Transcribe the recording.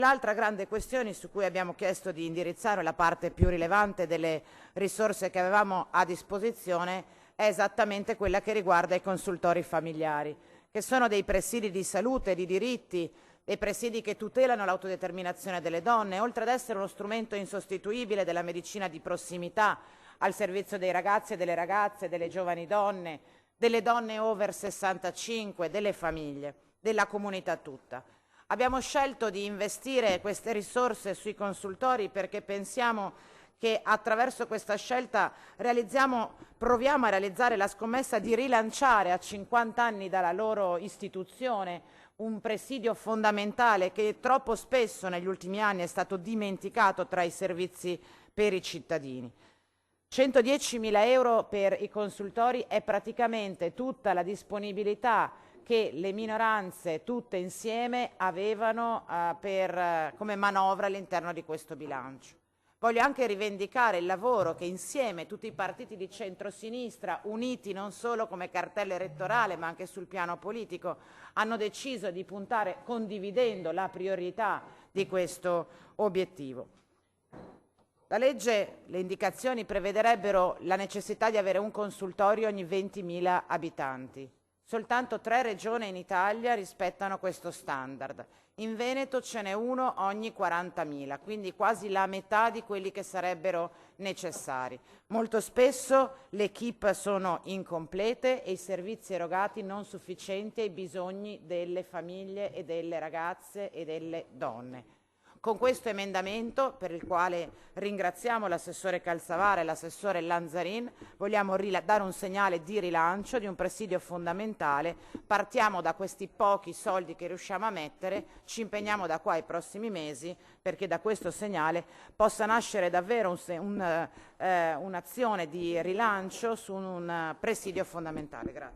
L'altra grande questione su cui abbiamo chiesto di indirizzare la parte più rilevante delle risorse che avevamo a disposizione è esattamente quella che riguarda i consultori familiari, che sono dei presidi di salute, di diritti, dei presidi che tutelano l'autodeterminazione delle donne, oltre ad essere uno strumento insostituibile della medicina di prossimità al servizio dei ragazzi e delle ragazze, delle giovani donne, delle donne over 65, delle famiglie, della comunità tutta. Abbiamo scelto di investire queste risorse sui perché pensiamo che attraverso questa scelta proviamo a realizzare la scommessa di rilanciare a 50 anni dalla loro istituzione un presidio fondamentale che troppo spesso negli ultimi anni è stato dimenticato tra i servizi per i cittadini. 110.000 euro per i consultori è praticamente tutta la disponibilità che le minoranze tutte insieme avevano come manovra all'interno di questo bilancio. Voglio anche rivendicare il lavoro che insieme tutti i partiti di centrosinistra, uniti non solo come cartello elettorale ma anche sul piano politico, hanno deciso di puntare condividendo la priorità di questo obiettivo. La legge, le indicazioni prevederebbero la necessità di avere un consultorio ogni 20.000 abitanti. Soltanto 3 regioni in Italia rispettano questo standard. In Veneto ce n'è uno ogni 40.000, quindi quasi la metà di quelli che sarebbero necessari. Molto spesso le equip sono incomplete e i servizi erogati non sufficienti ai bisogni delle famiglie e delle ragazze e delle donne. Con questo emendamento, per il quale ringraziamo l'assessore Calzavara e l'assessore Lanzarin, vogliamo dare un segnale di rilancio di un presidio fondamentale. Partiamo da questi pochi soldi che riusciamo a mettere, ci impegniamo da qua ai prossimi mesi perché da questo segnale possa nascere davvero un'azione di rilancio su un presidio fondamentale. Grazie.